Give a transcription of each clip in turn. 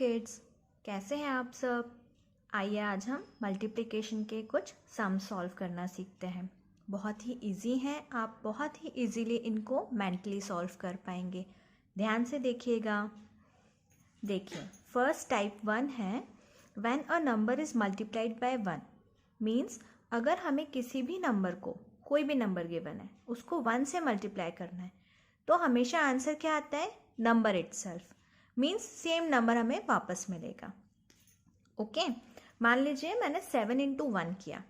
Kids, कैसे हैं आप सब। आइए आज हम मल्टीप्लिकेशन के कुछ सम सॉल्व करना सीखते हैं। बहुत ही इजी हैं, आप बहुत ही इजीली इनको मेंटली सॉल्व कर पाएंगे। ध्यान से देखिएगा। देखिए, फर्स्ट टाइप 1 है, when a number is multiplied by 1 means अगर हमें किसी भी नंबर को, कोई भी नंबर गिवन है, उसको 1 से मल्टीप्लाई करना है तो हमेशा आंसर क्या आता है, number itself. Means same number हमें वापस मिलेगा। ओके, मान लीजिए मैंने 7 इंटू 1 किया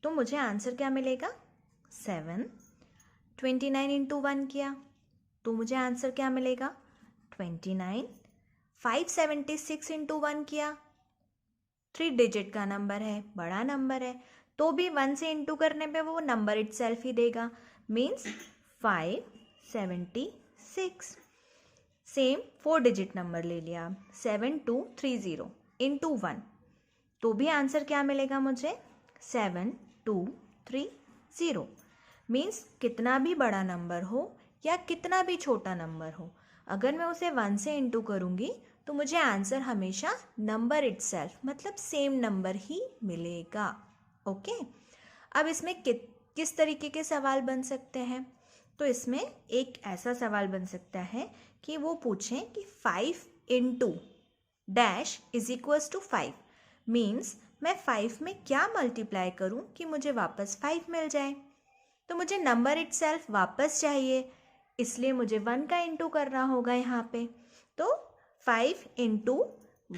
तो मुझे आंसर क्या मिलेगा, 7। 29 इंटू 1 किया तो मुझे आंसर क्या मिलेगा, 29। 576 इंटू 1 किया, 3 डिजिट का नंबर है, बड़ा नंबर है, तो भी 1 से इंटू करने पे वो नंबर इटसेल्फ ही देगा। मीन्स 576। सेम 4 डिजिट नंबर ले लिया, 7230 इंटू 1 तो भी आंसर क्या मिलेगा मुझे, 7230। मीन्स कितना भी बड़ा नंबर हो या कितना भी छोटा नंबर हो, अगर मैं उसे 1 से इंटू करूँगी तो मुझे आंसर हमेशा नंबर इटसेल्फ मतलब सेम नंबर ही मिलेगा। ओके, अब इसमें किस तरीके के सवाल बन सकते हैं, तो इसमें एक ऐसा सवाल बन सकता है कि वो पूछें कि 5 into dash is equals to 5। Means मैं 5 में क्या मल्टीप्लाई करूं कि मुझे वापस 5 मिल जाए। तो मुझे नंबर इटसेल्फ वापस चाहिए, इसलिए मुझे 1 का इंटू करना होगा यहाँ पे। तो 5 इंटू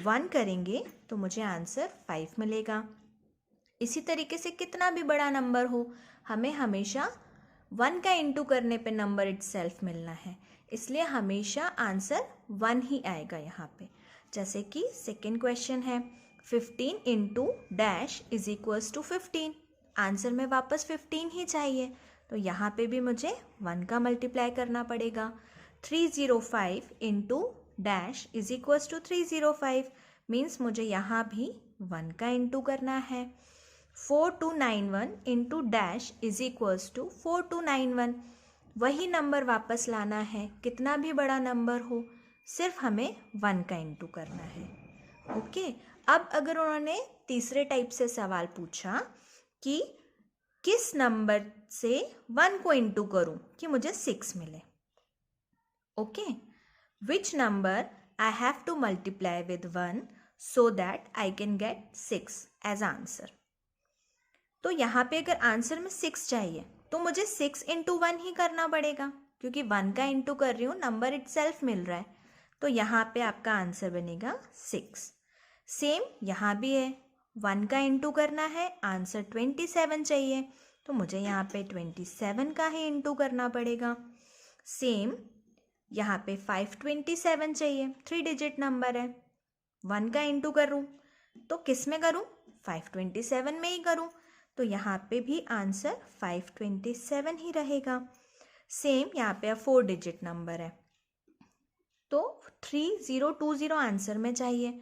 1 करेंगे तो मुझे आंसर 5 मिलेगा। इसी तरीके से कितना भी बड़ा नंबर हो, हमें हमेशा 1 का इंटू करने पे नंबर इटसेल्फ मिलना है, इसलिए हमेशा आंसर 1 ही आएगा यहाँ पे। जैसे कि सेकेंड क्वेश्चन है, 15 into dash is equals to 15। Answer में वापस 15 ही चाहिए, तो यहाँ पे भी मुझे 1 का मल्टीप्लाई करना पड़ेगा। 305 into dash is equals to 305। Means मुझे यहाँ भी 1 का इंटू करना है। 4291 into dash is equals to 4291। वही नंबर वापस लाना है, कितना भी बड़ा नंबर हो, सिर्फ हमें 1 का इंटू करना है। ओके, अब अगर उन्होंने तीसरे टाइप से सवाल पूछा कि किस नंबर से 1 को इंटू करूं कि मुझे 6 मिले। Okay, which number I have to multiply with 1 so that I can get 6 as answer. तो यहाँ पे अगर आंसर में 6 चाहिए तो मुझे 6 इंटू 1 ही करना पड़ेगा, क्योंकि 1 का इंटू कर रही हूँ, नंबर इटसेल्फ मिल रहा है। तो यहाँ पे आपका आंसर बनेगा 6। सेम यहाँ भी है, 1 का इंटू करना है, आंसर 27 चाहिए, तो मुझे यहाँ पे 27 का ही इंटू करना पड़ेगा। सेम यहाँ पे 527 चाहिए, 3 डिजिट नंबर है, 1 का इंटू करूँ तो किस में करूँ, 527 में ही करूँ, तो यहाँ पे भी आंसर 527 ही रहेगा। सेम यहाँ पे 4 डिजिट नंबर है, तो 3020 आंसर में चाहिए,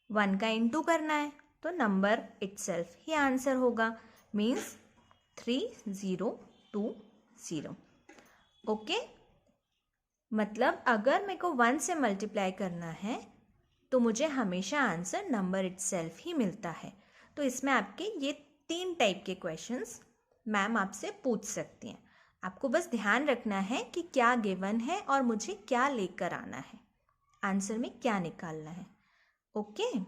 1 का इंटू करना है तो नंबर इटसेल्फ ही आंसर होगा। मीन्स 3020। ओके, मतलब अगर मेरे को 1 से मल्टीप्लाई करना है तो मुझे हमेशा आंसर नंबर इटसेल्फ ही मिलता है। तो इसमें आपके ये 3 टाइप के क्वेश्चंस मैम आपसे पूछ सकती हैं। आपको बस ध्यान रखना है कि क्या गिवन है और मुझे क्या लेकर आना है, आंसर में क्या निकालना है। ओके,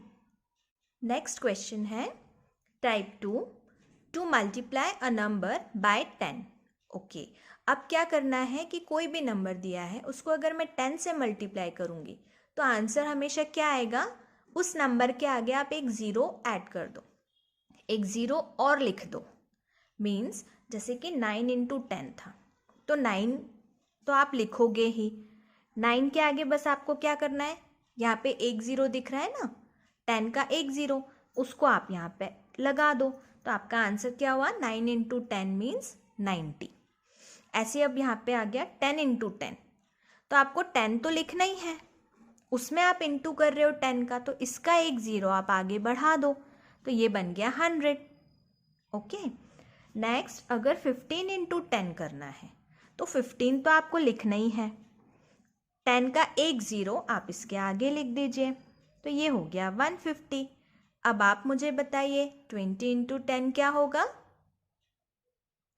नेक्स्ट क्वेश्चन है type 2, to multiply a number by 10। Okay, अब क्या करना है कि कोई भी नंबर दिया है उसको अगर मैं 10 से मल्टीप्लाई करूँगी तो आंसर हमेशा क्या आएगा, उस नंबर के आगे आप एक ज़ीरो ऐड कर दो, एक ज़ीरो और लिख दो। मीन्स जैसे कि 9 इंटू 10 था तो 9 तो आप लिखोगे ही, 9 के आगे बस आपको क्या करना है, यहाँ पे एक ज़ीरो दिख रहा है ना, 10 का एक ज़ीरो, उसको आप यहाँ पे लगा दो, तो आपका आंसर क्या हुआ, 9 इंटू 10 मीन्स 90। ऐसे अब यहाँ पे आ गया 10 इंटू 10, तो आपको 10 तो लिखना ही है, उसमें आप इंटू कर रहे हो 10 का, तो इसका एक ज़ीरो आप आगे बढ़ा दो, तो ये बन गया 100। ओके, नेक्स्ट अगर 15 इंटू 10 करना है तो 15 तो आपको लिखना ही है, 10 का एक ज़ीरो आप इसके आगे लिख दीजिए, तो ये हो गया 150। अब आप मुझे बताइए 20 इंटू 10 क्या होगा?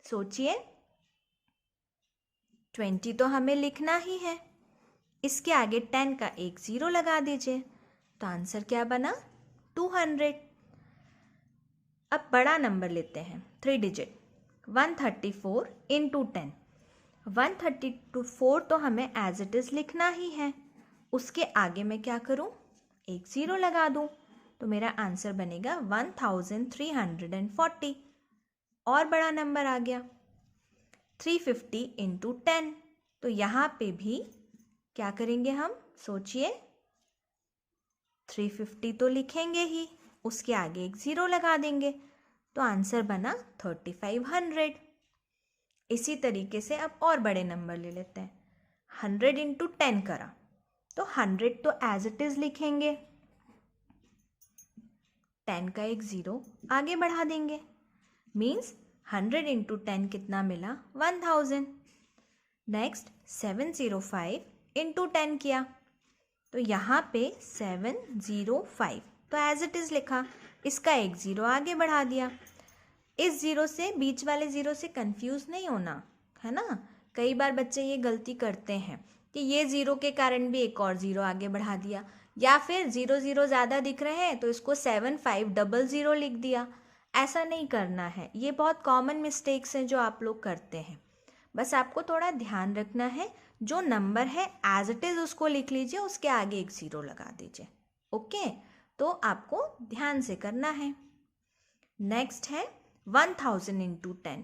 सोचिए, 20 तो हमें लिखना ही है, इसके आगे 10 का एक ज़ीरो लगा दीजिए, तो आंसर क्या बना? 200। अब बड़ा नंबर लेते हैं, 3 डिजिट, 134 इंटू 10। 134 तो हमें एज इट इज़ लिखना ही है, उसके आगे मैं क्या करूं? एक ज़ीरो लगा दूं, तो मेरा आंसर बनेगा 1340। और बड़ा नंबर आ गया 350 इंटू 10, तो यहाँ पे भी क्या करेंगे हम? सोचिए, 350 तो लिखेंगे ही, उसके आगे एक ज़ीरो लगा देंगे, तो आंसर बना 3500। इसी तरीके से अब और बड़े नंबर ले लेते हैं। 100 इंटू 10 करा, तो 100 तो एज इट इज़ लिखेंगे, 10 का एक ज़ीरो आगे बढ़ा देंगे, मीन्स 100 इंटू 10 कितना मिला? 1000। नेक्स्ट 705 इंटू 10 किया, तो यहाँ पे 705 तो एज इट इज़ लिखा, इसका एक ज़ीरो आगे बढ़ा दिया। इस ज़ीरो से, बीच वाले ज़ीरो से कंफ्यूज नहीं होना है ना। कई बार बच्चे ये गलती करते हैं कि ये ज़ीरो के कारण भी एक और ज़ीरो आगे बढ़ा दिया, या फिर ज़ीरो ज़ीरो ज़्यादा दिख रहे हैं तो इसको 7500 लिख दिया। ऐसा नहीं करना है, ये बहुत कॉमन मिस्टेक्स हैं जो आप लोग करते हैं। बस आपको थोड़ा ध्यान रखना है, जो नंबर है एज इट इज़ उसको लिख लीजिए, उसके आगे एक ज़ीरो लगा दीजिए। ओके, तो आपको ध्यान से करना है। नेक्स्ट है 1000 इंटू 10।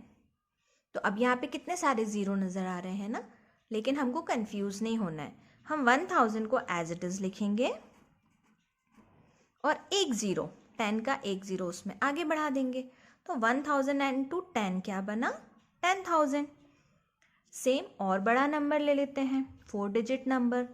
तो अब यहाँ पे कितने सारे ज़ीरो नज़र आ रहे हैं ना, लेकिन हमको कंफ्यूज नहीं होना है। हम 1000 को एज इट इज़ लिखेंगे और एक ज़ीरो, 10 का एक ज़ीरो उसमें आगे बढ़ा देंगे, तो 1000 इंटू 10 क्या बना? 10,000। सेम और बड़ा नंबर ले लेते हैं, 4 डिजिट नंबर,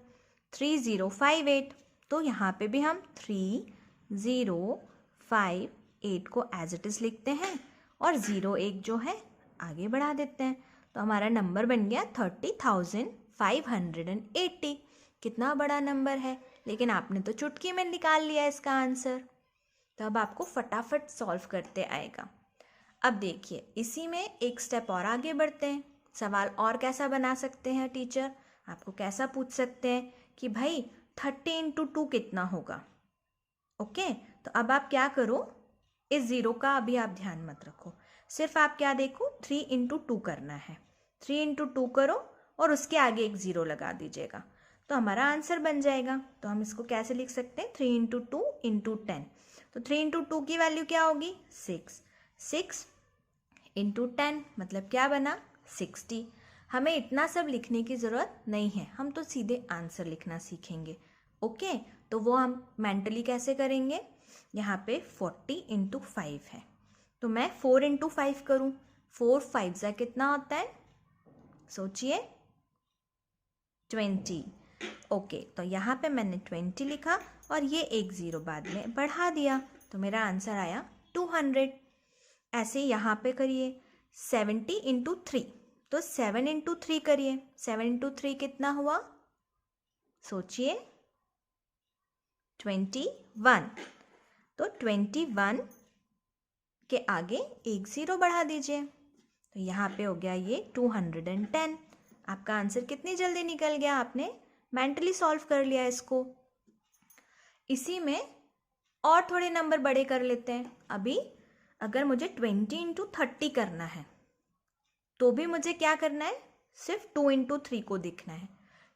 3058। तो यहाँ पे भी हम 3058 को एज इट इज़ लिखते हैं और ज़ीरो एक जो है आगे बढ़ा देते हैं, तो हमारा नंबर बन गया 30,580। कितना बड़ा नंबर है, लेकिन आपने तो चुटकी में निकाल लिया इसका आंसर। तो अब आपको फटाफट सॉल्व करते आएगा। अब देखिए, इसी में एक स्टेप और आगे बढ़ते हैं। सवाल और कैसा बना सकते हैं टीचर? आपको कैसा पूछ सकते हैं कि भाई 30 इंटू 2 कितना होगा? ओके, तो अब आप क्या करो, इस ज़ीरो का अभी आप ध्यान मत रखो, सिर्फ आप क्या देखो, 3 इंटू 2 करना है। 3 इंटू 2 करो और उसके आगे एक ज़ीरो लगा दीजिएगा, तो हमारा आंसर बन जाएगा। तो हम इसको कैसे लिख सकते हैं? 3 इंटू 2 इंटू 10। तो 3 इंटू 2 की वैल्यू क्या होगी? 6। 6 इंटू 10 मतलब क्या बना? 60। हमें इतना सब लिखने की ज़रूरत नहीं है, हम तो सीधे आंसर लिखना सीखेंगे। ओके, तो वो हम मेंटली कैसे करेंगे? यहाँ पे 40 इंटू 5 है, तो मैं 4 इंटू 5 करूँ। 4 5 ज़ा कितना होता है? सोचिए, 20। ओके, तो यहाँ पे मैंने 20 लिखा और ये एक ज़ीरो बाद में बढ़ा दिया, तो मेरा आंसर आया 200। ऐसे यहाँ पे करिए 70 इंटू 3, तो 7 इंटू 3 करिए। 7 इंटू 3 कितना हुआ? सोचिए, 21। तो 21 के आगे एक ज़ीरो बढ़ा दीजिए, तो यहाँ पे हो गया ये 210। आपका आंसर कितनी जल्दी निकल गया, आपने मेंटली सॉल्व कर लिया इसको। इसी में और थोड़े नंबर बड़े कर लेते हैं। अभी अगर मुझे 20 इंटू 30 करना है, तो भी मुझे क्या करना है? सिर्फ 2 इंटू 3 को देखना है।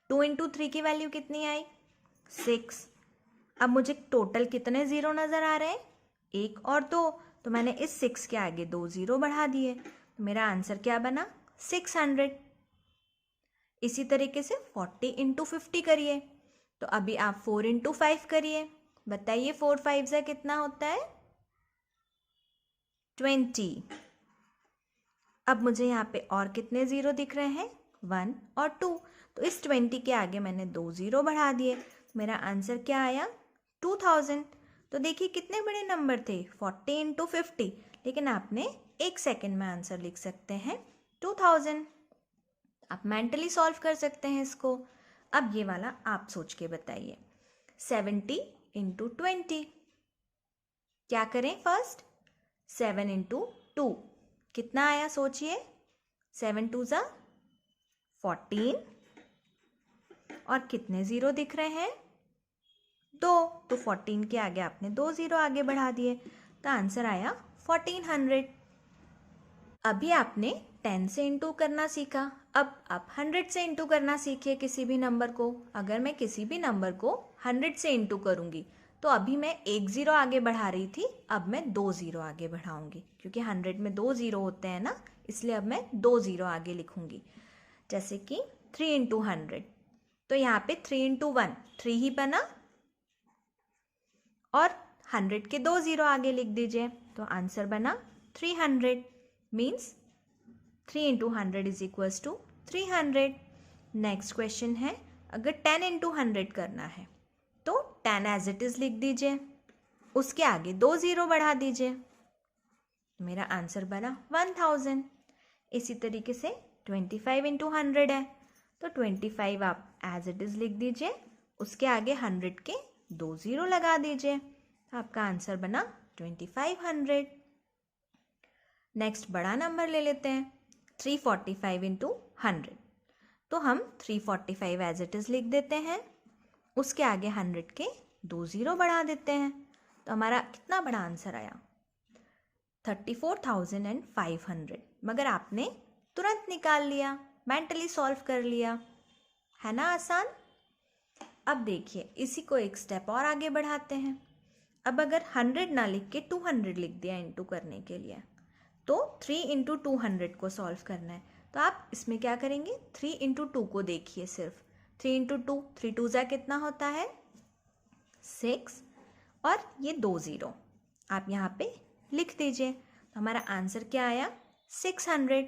2 इंटू 3 की वैल्यू कितनी आई? 6। अब मुझे टोटल कितने ज़ीरो नज़र आ रहे हैं? एक और दो, तो मैंने इस 6 के आगे 2 ज़ीरो बढ़ा दिए, तो मेरा आंसर क्या बना? 600। इसी तरीके से 40 इंटू 50 करिए, तो अभी आप 4 इंटू 5 करिए। बताइए 4 5 ज़ा कितना होता है? 20। अब मुझे यहाँ पे और कितने ज़ीरो दिख रहे हैं? 1 और 2, तो इस 20 के आगे मैंने 2 ज़ीरो बढ़ा दिए, तो मेरा आंसर क्या आया? 2000। तो देखिए कितने बड़े नंबर थे, 40 इंटू 50, लेकिन आपने एक सेकेंड में आंसर लिख सकते हैं 2000। आप मेंटली सॉल्व कर सकते हैं इसको। अब ये वाला आप सोच के बताइए, 70 इंटू 20। क्या करें फर्स्ट? 7 इंटू 2 कितना आया सोचिए? 7 2 ज़ा 14 और कितने ज़ीरो दिख रहे हैं? 2। तो 14 के आगे आपने 2 ज़ीरो आगे बढ़ा दिए, तो आंसर आया 1400। अभी आपने 10 से इंटू करना सीखा, अब आप 100 से इंटू करना सीखिए किसी भी नंबर को। अगर मैं किसी भी नंबर को 100 से इंटू करूँगी तो अभी मैं 1 ज़ीरो आगे बढ़ा रही थी, अब मैं 2 ज़ीरो आगे बढ़ाऊँगी, क्योंकि 100 में 2 ज़ीरो होते हैं ना, इसलिए अब मैं 2 ज़ीरो आगे लिखूँगी। जैसे कि 3 इंटू 100, तो यहाँ पे 3 इंटू 1 3 ही बना, और 100 के 2 ज़ीरो आगे लिख दीजिए, तो आंसर बना 300। Means 3 into 100 is equals to 300। Next question है, अगर 10 इंटू 100 करना है तो 10 एज इट इज़ लिख दीजिए, उसके आगे 2 ज़ीरो बढ़ा दीजिए, मेरा आंसर बना 1000। इसी तरीके से 25 इंटू 100 है, तो 25 आप एज इट इज़ लिख दीजिए, उसके आगे 100 के 2 ज़ीरो लगा दीजिए, आपका आंसर बना 2500। नेक्स्ट बड़ा नंबर ले लेते हैं, 345 इंटू 100, तो हम 345 एज इट इज़ लिख देते हैं, उसके आगे 100 के 2 ज़ीरो बढ़ा देते हैं, तो हमारा कितना बड़ा आंसर आया? 34,500। मगर आपने तुरंत निकाल लिया, मेंटली सॉल्व कर लिया, है ना आसान। अब देखिए, इसी को एक स्टेप और आगे बढ़ाते हैं। अब अगर 100 ना लिख के 200 लिख दिया इंटू करने के लिए, तो 3 इंटू 200 को सॉल्व करना है, तो आप इसमें क्या करेंगे? 3 इंटू 2 को देखिए सिर्फ, 3 इंटू 2 3 2 ज़ा कितना होता है? 6, और ये 2 ज़ीरो आप यहाँ पे लिख दीजिए, तो हमारा आंसर क्या आया? 600।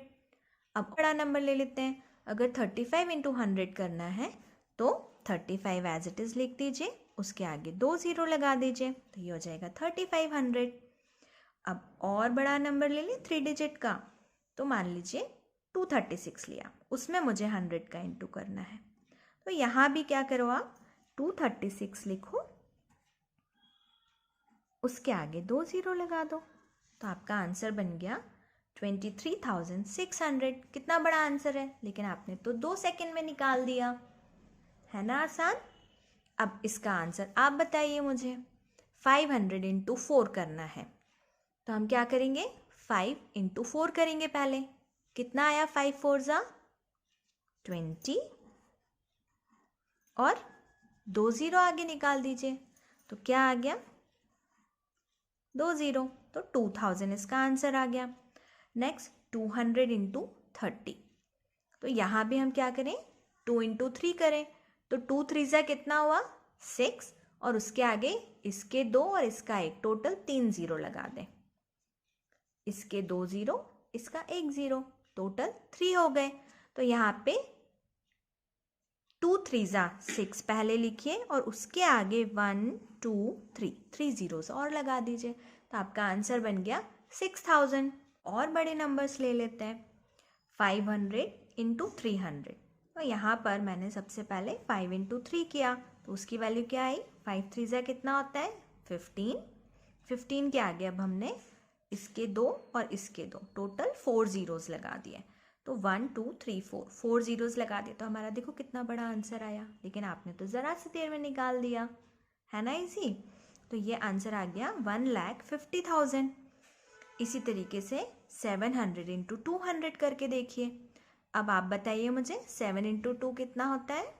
अब बड़ा नंबर ले लेते हैं, अगर 35 इंटू 100 करना है तो 35 एज इट इज़ लिख दीजिए, उसके आगे 2 ज़ीरो लगा दीजिए, तो ये हो जाएगा 3500। अब और बड़ा नंबर ले लें 3 डिजिट का, तो मान लीजिए 236 लिया, उसमें मुझे 100 का इंटू करना है, तो यहाँ भी क्या करो आप? 236 लिखो, उसके आगे 2 ज़ीरो लगा दो, तो आपका आंसर बन गया 23,600। कितना बड़ा आंसर है, लेकिन आपने तो 2 सेकंड में निकाल दिया, है ना आसान। अब इसका आंसर आप बताइए मुझे। 500 इंटू 4 करना है, तो हम क्या करेंगे? 5 इंटू 4 करेंगे पहले, कितना आया? 5 4 ज़ा 20, और 2 ज़ीरो आगे निकाल दीजिए, तो क्या आ गया? 2 ज़ीरो, तो 2000 इसका आंसर आ गया। नेक्स्ट 200 इंटू 30, तो यहाँ भी हम क्या करें? 2 इंटू 3 करें, तो 2 3 ज़ा कितना हुआ? 6, और उसके आगे इसके 2 और इसका 1, टोटल 3 ज़ीरो लगा दें, इसके 2 ज़ीरो, इसका 1 ज़ीरो, टोटल 3 हो गए। तो यहाँ पे 2 3 ज़ा 6 पहले लिखिए, और उसके आगे 1 2 3 ज़ीरोस और लगा दीजिए, तो आपका आंसर बन गया 6000। और बड़े नंबर्स ले लेते हैं, 500 इंटू 300, तो यहाँ पर मैंने सबसे पहले 5 इंटू 3 किया, तो उसकी वैल्यू क्या आई? 5 3 ज़ा कितना होता है? 15। 15 के आगे अब हमने इसके 2 और इसके 2, टोटल 4 ज़ीरोज़ लगा दिए, तो 1 2 3 4 ज़ीरोज़ लगा दिए, तो हमारा देखो कितना बड़ा आंसर आया, लेकिन आपने तो ज़रा सी देर में निकाल दिया, है ना इजी। तो ये आंसर आ गया 1,50,000। इसी तरीके से 700 इंटू 200 करके देखिए। अब आप बताइए मुझे, 7 इंटू 2 कितना होता है?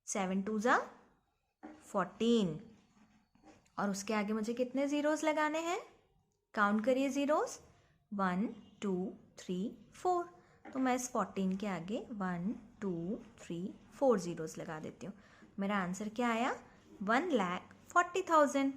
7 2 ज़ा 14, और उसके आगे मुझे कितने ज़ीरोज़ लगाने हैं? काउंट करिए ज़ीरोज़, 1 2 3 4, तो मैं इस 14 के आगे 1 2 3 4 ज़ीरोज़ लगा देती हूँ। मेरा आंसर क्या आया? 1,40,000।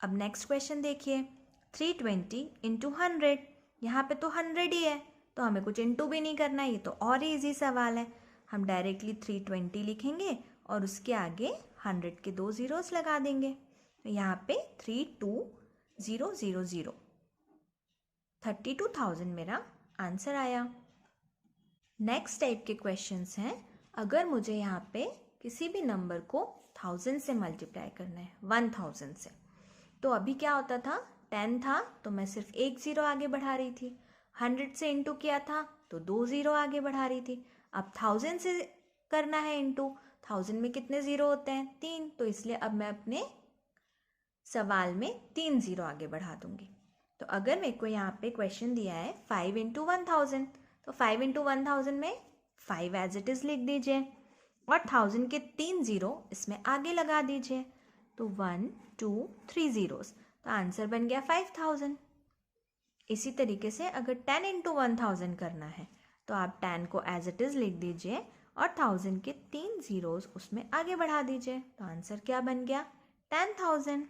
अब नेक्स्ट क्वेश्चन देखिए, 320 इंटू 100, यहाँ पे तो 100 ही है, तो हमें कुछ इंटू भी नहीं करना है, ये तो और ईजी सवाल है। हम डायरेक्टली 320 लिखेंगे और उसके आगे 100 के 2 ज़ीरोज़ लगा देंगे, तो यहाँ पे 32000, 32,000 मेरा आंसर आया। नेक्स्ट टाइप के क्वेश्चंस हैं, अगर मुझे यहाँ पे किसी भी नंबर को 1000 से मल्टीप्लाई करना है, 1000 से। तो अभी क्या होता था, 10 था तो मैं सिर्फ एक ज़ीरो आगे बढ़ा रही थी, 100 से इंटू किया था तो 2 ज़ीरो आगे बढ़ा रही थी। अब 1000 से करना है इंटू, 1000 में कितने ज़ीरो होते हैं, 3, तो इसलिए अब मैं अपने सवाल में 3 ज़ीरो आगे बढ़ा दूंगी। तो अगर मेरे को यहाँ पे क्वेश्चन दिया है 5 इंटू 1000, तो 5 इंटू 1000 में 5 एज इट इज़ लिख दीजिए और 1000 के 3 ज़ीरो इसमें आगे लगा दीजिए, तो 1 2 3 ज़ीरोस, तो आंसर बन गया 5000। इसी तरीके से अगर 10 इंटू 1000 करना है तो आप 10 को एज इट इज़ लिख दीजिए और 1000 के 3 ज़ीरोस उसमें आगे बढ़ा दीजिए, तो आंसर क्या बन गया, 10000।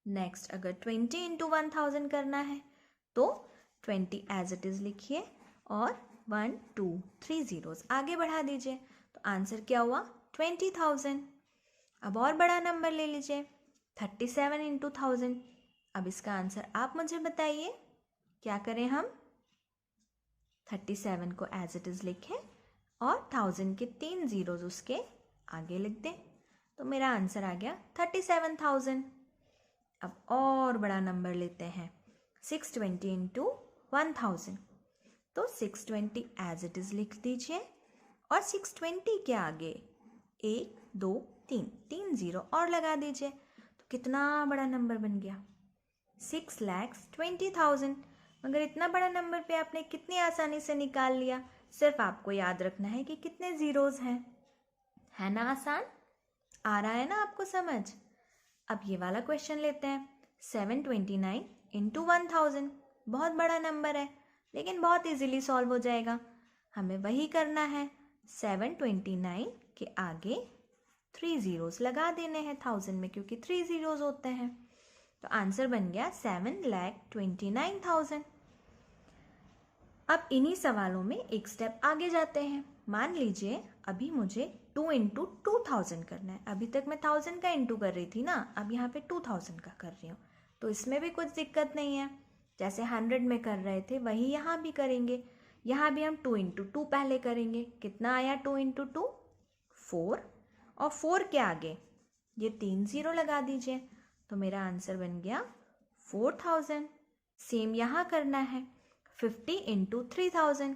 नेक्स्ट अगर 20 इंटू 1000 करना है तो 20 एज इट इज़ लिखिए और 1 2 3 ज़ीरोस आगे बढ़ा दीजिए, तो आंसर क्या हुआ, 20000। अब और बड़ा नंबर ले लीजिए 37 इंटू 1000। अब इसका आंसर आप मुझे बताइए, क्या करें हम, 37 को एज इट इज़ लिखें और 1000 के 3 ज़ीरोस उसके आगे लिख दें, तो मेरा आंसर आ गया 37000। अब और बड़ा नंबर लेते हैं 620 इंटू 1000, तो 620 एज इट इज़ लिख दीजिए और 620 के आगे 1 2 3 3 ज़ीरो और लगा दीजिए, तो कितना बड़ा नंबर बन गया, 6,20,000। मगर इतना बड़ा नंबर पे आपने कितनी आसानी से निकाल लिया, सिर्फ आपको याद रखना है कि कितने ज़ीरोज़ हैं, है ना आसान, आ रहा है ना आपको समझ। अब ये वाला क्वेश्चन लेते हैं 729 इंटू 1000, बहुत बड़ा नंबर है लेकिन बहुत इजीली सॉल्व हो जाएगा। हमें वही करना है, 729 के आगे 3 ज़ीरोज़ लगा देने हैं 1000 में, क्योंकि 3 ज़ीरोज़ होते हैं, तो आंसर बन गया 7,29,000। अब इन्हीं सवालों में एक स्टेप आगे जाते हैं। मान लीजिए अभी मुझे 2 इंटू 2000 करना है, अभी तक मैं 1000 का इंटू कर रही थी ना, अब यहाँ पे 2000 का कर रही हूँ, तो इसमें भी कुछ दिक्कत नहीं है, जैसे 100 में कर रहे थे वही यहाँ भी करेंगे। यहाँ भी हम 2 इंटू 2 पहले करेंगे, कितना आया 2 इंटू 2, 4, और 4 के आगे ये 3 ज़ीरो लगा दीजिए, तो मेरा आंसर बन गया 4000। सेम यहाँ करना है 50 इंटू 3000,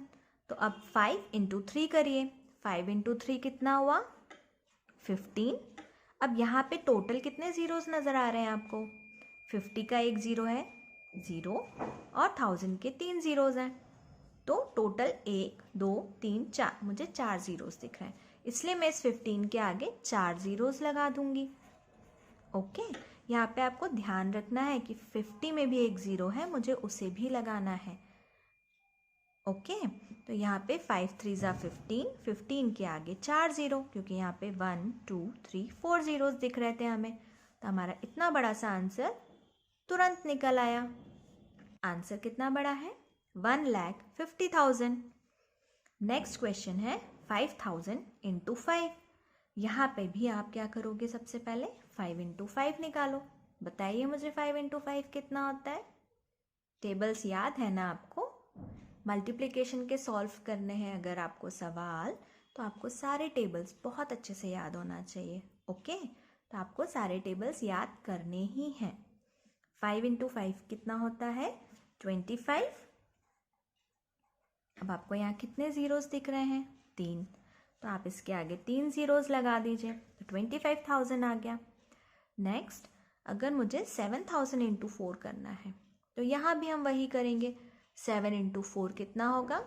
तो अब 5 इंटू 3 करिए, 5 इंटू 3 कितना हुआ, 15। अब यहाँ पे टोटल कितने ज़ीरोज़ नज़र आ रहे हैं आपको, 50 का एक ज़ीरो है 0 और 1000 के 3 ज़ीरोज़ हैं, तो टोटल 1 2 3 4, मुझे 4 ज़ीरोज़ दिख रहे हैं, इसलिए मैं इस 15 के आगे 4 ज़ीरोज़ लगा दूंगी। ओके, यहाँ पे आपको ध्यान रखना है कि 50 में भी एक ज़ीरो है, मुझे उसे भी लगाना है। ओके, तो यहाँ पे 5 3 ज़ा 15, 15 के आगे 4 ज़ीरो, क्योंकि यहाँ पे 1 2 3 4 ज़ीरोज़ दिख रहे थे हमें, तो हमारा इतना बड़ा सा आंसर तुरंत निकल आया। आंसर कितना बड़ा है, 1,50,000। नेक्स्ट क्वेश्चन है 5000 इंटू 5। यहाँ पे भी आप क्या करोगे, सबसे पहले 5 इंटू 5 निकालो, बताइए मुझे 5 इंटू 5 कितना होता है। टेबल्स याद है ना आपको, मल्टीप्लिकेशन के सॉल्व करने हैं अगर आपको सवाल, तो आपको सारे टेबल्स बहुत अच्छे से याद होना चाहिए। ओके, तो आपको सारे टेबल्स याद करने ही हैं। 5 इंटू 5 कितना होता है, 25। अब आपको यहाँ कितने ज़ीरोज़ दिख रहे हैं, 3, तो आप इसके आगे 3 ज़ीरोज़ लगा दीजिए, तो 25,000 आ गया। नेक्स्ट अगर मुझे 7000 इंटू 4 करना है, तो यहाँ भी हम वही करेंगे, 7 इंटू 4 कितना होगा,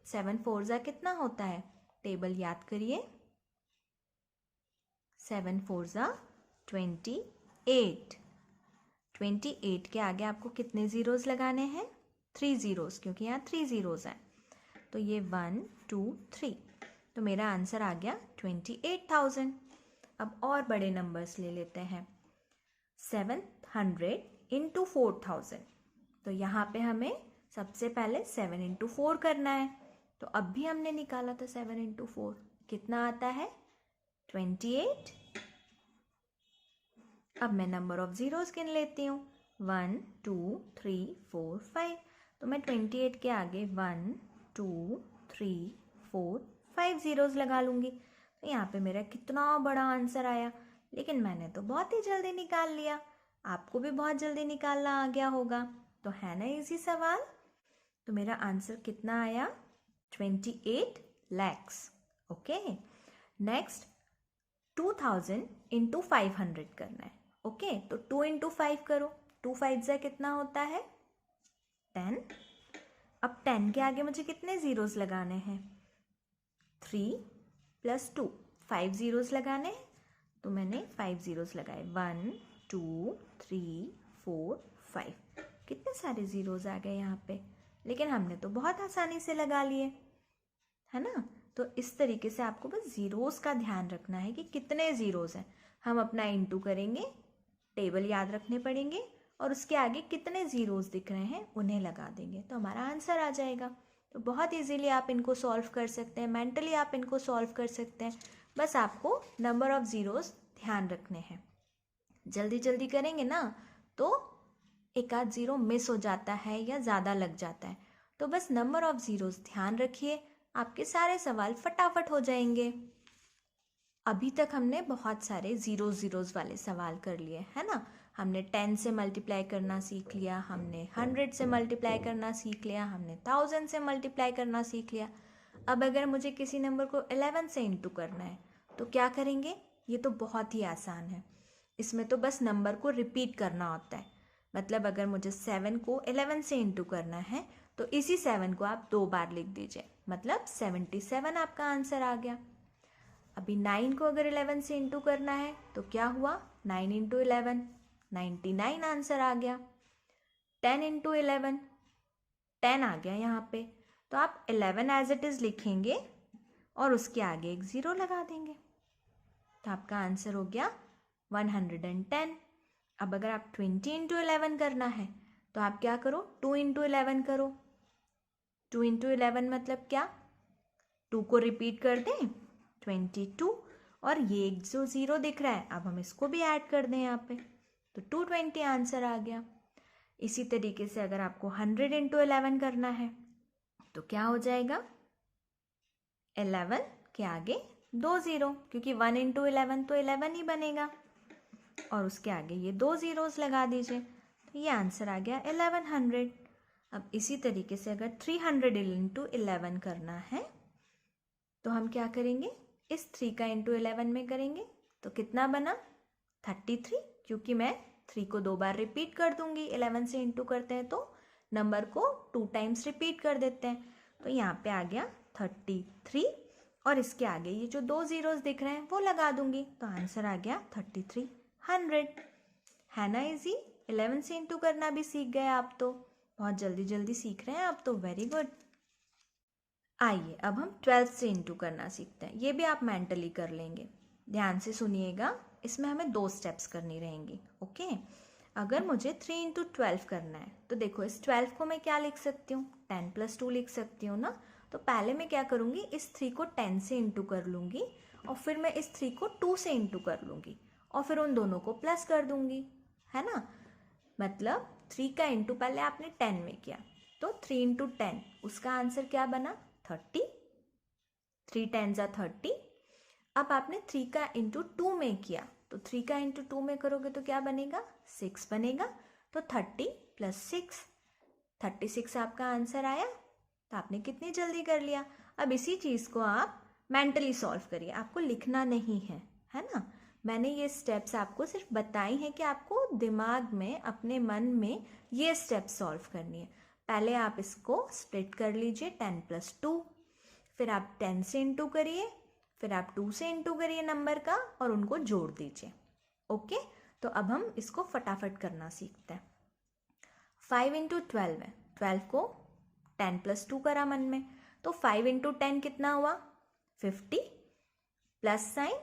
7 4 ज़ा कितना होता है, टेबल याद करिए, 7 4 ज़ा 28। 28 के आगे आपको कितने ज़ीरोज़ लगाने हैं, 3 ज़ीरोज़, क्योंकि यहाँ 3 ज़ीरोज़ हैं, तो ये 1 2 3, तो मेरा आंसर आ गया 28,000। अब और बड़े नंबर्स ले लेते हैं, 700 इंटू 4000, तो यहाँ पे हमें सबसे पहले 7 इंटू 4 करना है, तो अब भी हमने निकाला था 7 इंटू 4, कितना आता है, 28। अब मैं नंबर ऑफ ज़ीरोज़ गिन लेती हूँ, 1 2 3 4 5, तो मैं 28 के आगे 1 2 3 4 5 ज़ीरोज़ लगा लूँगी, तो यहाँ पे मेरा कितना बड़ा आंसर आया, लेकिन मैंने तो बहुत ही जल्दी निकाल लिया। आपको भी बहुत जल्दी निकालना आ गया होगा, तो है ना इजी सवाल। तो मेरा आंसर कितना आया? 28 lakhs। ओके, नेक्स्ट 2000 इंटू 500 करना है। ओके, तो 2 इंटू 5 करो। 2 5 जा कितना होता है? 10। अब 10 के आगे मुझे कितने ज़ीरोज़ लगाने हैं? 3 + 2, 5 ज़ीरोज़ लगाने हैं, तो मैंने 5 ज़ीरोज़ लगाए। 1 2 3 4 5। कितने सारे ज़ीरोज़ आ गए यहाँ पे, लेकिन हमने तो बहुत आसानी से लगा लिए, है ना। तो इस तरीके से आपको बस ज़ीरोज़ का ध्यान रखना है कि कितने ज़ीरोज़ हैं। हम अपना इंटू करेंगे, टेबल याद रखने पड़ेंगे, और उसके आगे कितने ज़ीरोज़ दिख रहे हैं उन्हें लगा देंगे, तो हमारा आंसर आ जाएगा। तो बहुत इजीली आप इनको सॉल्व कर सकते हैं, मेंटली आप इनको सॉल्व कर सकते हैं। बस आपको नंबर ऑफ़ ज़ीरोज़ ध्यान रखने हैं। जल्दी जल्दी करेंगे ना तो एक आध ज़ीरो मिस हो जाता है या ज़्यादा लग जाता है। तो बस नंबर ऑफ़ ज़ीरोज़ ध्यान रखिए, आपके सारे सवाल फटाफट हो जाएंगे। अभी तक हमने बहुत सारे ज़ीरोज़ वाले सवाल कर लिए, है ना। हमने 10 से मल्टीप्लाई करना सीख लिया, हमने 100 से मल्टीप्लाई करना सीख लिया, हमने 1000 से मल्टीप्लाई करना सीख लिया। अब अगर मुझे किसी नंबर को 11 से इंटू करना है तो क्या करेंगे? ये तो बहुत ही आसान है। इसमें तो बस नंबर को रिपीट करना होता है। मतलब अगर मुझे 7 को 11 से इंटू करना है तो इसी 7 को आप 2 बार लिख दीजिए, मतलब 77 आपका आंसर आ गया। अभी 9 को अगर 11 से इंटू करना है तो क्या हुआ? 9 इंटू 11, 99 आंसर आ गया। 10 इंटू 11, 10 आ गया यहाँ पे। तो आप 11 एज इट इज़ लिखेंगे और उसके आगे एक ज़ीरो लगा देंगे, तो आपका आंसर हो गया 110। अब अगर आप 20 इंटू 11 करना है तो आप क्या करो? 2 इंटू 11 करो। 2 इंटू 11 मतलब क्या? 2 को रिपीट कर दें, 22, और ये एक जो ज़ीरो दिख रहा है अब हम इसको भी ऐड कर दें यहाँ पे, तो 220 आंसर आ गया। इसी तरीके से अगर आपको 100 इंटू 11 करना है तो क्या हो जाएगा? 11 के आगे 2 ज़ीरो, क्योंकि 1 इंटू 11 तो 11 ही बनेगा, और उसके आगे ये 2 ज़ीरोज़ लगा दीजिए, तो ये आंसर आ गया 1100। अब इसी तरीके से अगर 300 इंटू 11 करना है तो हम क्या करेंगे? इस 3 का इंटू 11 में करेंगे, तो कितना बना? 33, क्योंकि मैं 3 को 2 बार रिपीट कर दूंगी। 11 से इंटू करते हैं तो नंबर को 2 टाइम्स रिपीट कर देते हैं, तो यहाँ पे आ गया 33, और इसके आगे ये जो 2 ज़ीरोज़ दिख रहे हैं वो लगा दूंगी, तो आंसर आ गया 3300। है ना इजी? 11 से इंटू करना भी सीख गए आप, तो बहुत जल्दी जल्दी सीख रहे हैं आप तो, वेरी गुड। आइए अब हम 12 से इंटू करना सीखते हैं। ये भी आप मेंटली कर लेंगे, ध्यान से सुनिएगा। इसमें हमें 2 स्टेप्स करनी रहेंगी। ओके, अगर मुझे 3 इंटू 12 करना है तो देखो इस 12 को मैं क्या लिख सकती हूँ? 10 + 2 लिख सकती हूँ ना। तो पहले मैं क्या करूँगी? इस 3 को 10 से इंटू कर लूँगी, और फिर मैं इस 3 को 2 से इंटू कर लूँगी, और फिर उन दोनों को प्लस कर दूँगी, है ना। मतलब 3 का इंटू पहले आपने 10 में किया, तो 3 इंटू 10, उसका आंसर क्या बना? 30। 3 10 = 30। अब आपने 3 का इंटू 2 में किया, तो 3 का इंटू 2 में करोगे तो क्या बनेगा? 6 बनेगा। तो 30 + 6, 36 आपका आंसर आया। तो आपने कितनी जल्दी कर लिया। अब इसी चीज़ को आप मेंटली सॉल्व करिए, आपको लिखना नहीं है ना। मैंने ये स्टेप्स आपको सिर्फ बताई हैं कि आपको दिमाग में, अपने मन में ये स्टेप्स सॉल्व करनी है। पहले आप इसको स्प्लिट कर लीजिए, 10 + 2, फिर आप 10 से इंटू करिए, फिर आप 2 से इंटू करिए नंबर का, और उनको जोड़ दीजिए। ओके, तो अब हम इसको फटाफट करना सीखते हैं। 5 इंटू 12 है, 12 को 10 + 2 करा मन में, तो 5 इंटू 10 कितना हुआ? 50, प्लस साइन।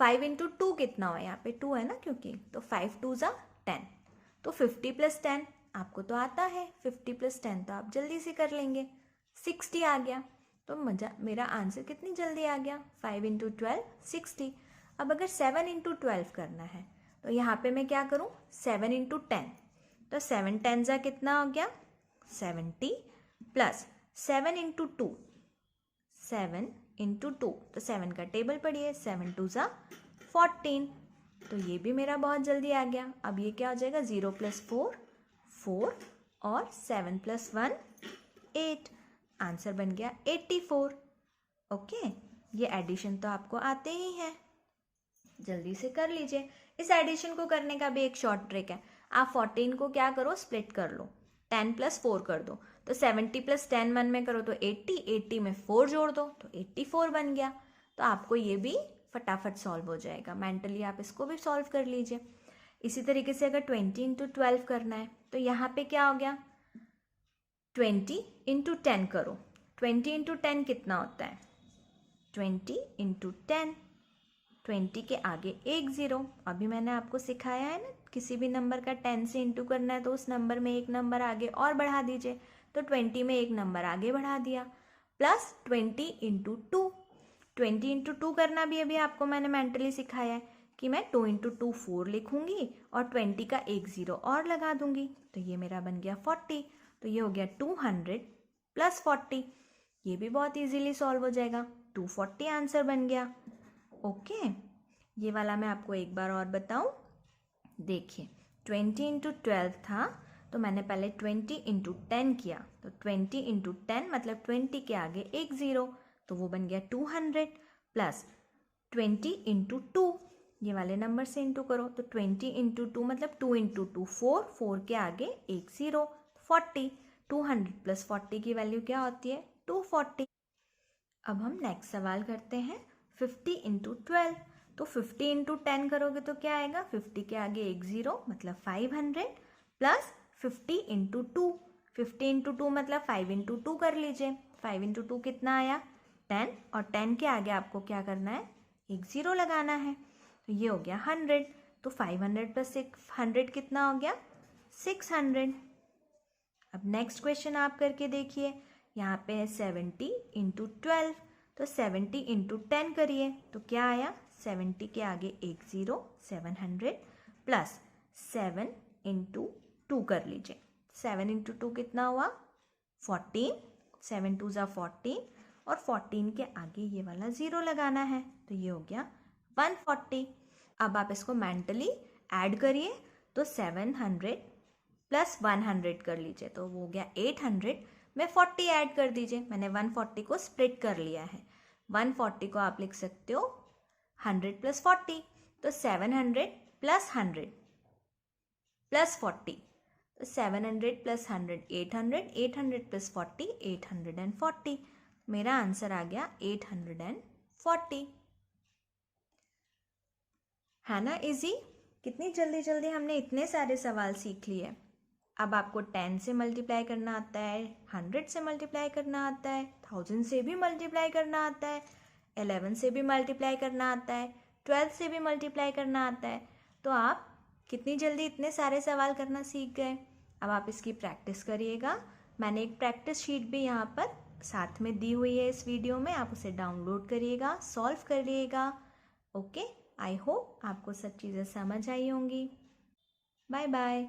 5 इंटू 2 कितना हुआ? यहाँ पे 2 है ना, क्योंकि, तो 5 2 = 10, तो 50 + 10 आपको तो आता है, 50 + 10 तो आप जल्दी से कर लेंगे, 60 आ गया। तो मेरा आंसर कितनी जल्दी आ गया? 5 इंटू 12 60। अब अगर 7 इंटू 12 करना है तो यहाँ पे मैं क्या करूँ? 7 इंटू 10, तो 7 10 = कितना हो गया? 70, प्लस 7 इंटू 2, 7 इंटू 2, तो 7 का टेबल पढ़िए, 7 2 ज़ा 14, तो ये भी मेरा बहुत जल्दी आ गया। अब ये क्या हो जाएगा, 0 + 4 4 और 7 + 1 8, आंसर बन गया 84। ओके, ये एडिशन तो आपको आते ही हैं, जल्दी से कर लीजिए। इस एडिशन को करने का भी एक शॉर्ट ट्रिक है, आप 14 को क्या करो, स्प्लिट कर लो, 10 + 4 कर दो, तो 70 + 10 1 में करो तो 80, 80 में 4 जोड़ दो तो 84 बन गया। तो आपको ये भी फटाफट सॉल्व हो जाएगा, मेंटली आप इसको भी सॉल्व कर लीजिए। इसी तरीके से अगर 20 × 12 करना है तो यहाँ पे क्या हो गया, 20 × 10 करो, 20 × 10 कितना होता है, 20 × 10, 20 के आगे एक ज़ीरो। अभी मैंने आपको सिखाया है ना, किसी भी नंबर का 10 से इंटू करना है तो उस नंबर में एक नंबर आगे और बढ़ा दीजिए, तो 20 में एक नंबर आगे बढ़ा दिया, प्लस 20 × 2, 20 × 2 करना भी अभी आपको मैंने मेंटली सिखाया है कि मैं 2 × 2 4 लिखूंगी और 20 का एक ज़ीरो और लगा दूंगी, तो ये मेरा बन गया 40। तो ये हो गया 200 + 40, ये भी बहुत इजीली सॉल्व हो जाएगा, 240 आंसर बन गया। ओके, ये वाला मैं आपको एक बार और बताऊं, देखिए 20 × 12 था, तो मैंने पहले 20 × 10 किया, तो 20 × 10 मतलब 20 के आगे एक ज़ीरो, तो वो बन गया 200, प्लस 20 × 2, ये वाले नंबर से इंटू करो, तो 20 × 2 मतलब 2 × 2 4, 4 के आगे एक ज़ीरो, 40, 200 + 40 की वैल्यू क्या होती है, 240। अब हम नेक्स्ट सवाल करते हैं, 50 × 12, तो 50 × 10 करोगे तो क्या आएगा, 50 के आगे एक ज़ीरो मतलब 500, प्लस 50 × 2, 50 × 2 मतलब 5 × 2 कर लीजिए, 5 × 2 कितना आया, 10, और 10 के आगे आपको क्या करना है, एक ज़ीरो लगाना है, तो ये हो गया 100, तो 500 + 600 कितना हो गया, 600। अब नेक्स्ट क्वेश्चन आप करके देखिए, यहाँ पे है 70 × 12, तो 70 × 10 करिए तो क्या आया, 70 के आगे एक ज़ीरो 700, प्लस 7 × 2 कर लीजिए, 7 × 2 कितना हुआ, 14, 7 2 ज़ा 14, और 14 के आगे ये वाला ज़ीरो लगाना है, तो ये हो गया 140। अब आप इसको मेंटली ऐड करिए, तो 700 + 100 कर लीजिए, तो वो हो गया 800 में 40 ऐड कर दीजिए, मैंने 140 को स्प्लिट कर लिया है, 140 को आप लिख सकते हो 100 + 40, तो 700 + 100 + 40, तो 700 + 100 800, 800 + 40 840, मेरा आंसर आ गया 840। है ना इजी, कितनी जल्दी जल्दी हमने इतने सारे सवाल सीख लिए। अब आपको 10 से मल्टीप्लाई करना आता है, 100 से मल्टीप्लाई करना आता है, 1000 से भी मल्टीप्लाई करना आता है, 11 से भी मल्टीप्लाई करना आता है, 12 से भी मल्टीप्लाई करना आता है, तो आप कितनी जल्दी इतने सारे सवाल करना सीख गए। अब आप इसकी प्रैक्टिस करिएगा, मैंने एक प्रैक्टिस शीट भी यहाँ पर साथ में दी हुई है इस वीडियो में, आप उसे डाउनलोड करिएगा, सॉल्व करिएगा। ओके, आई होप आपको सब चीज़ें समझ आई होंगी। Bye bye.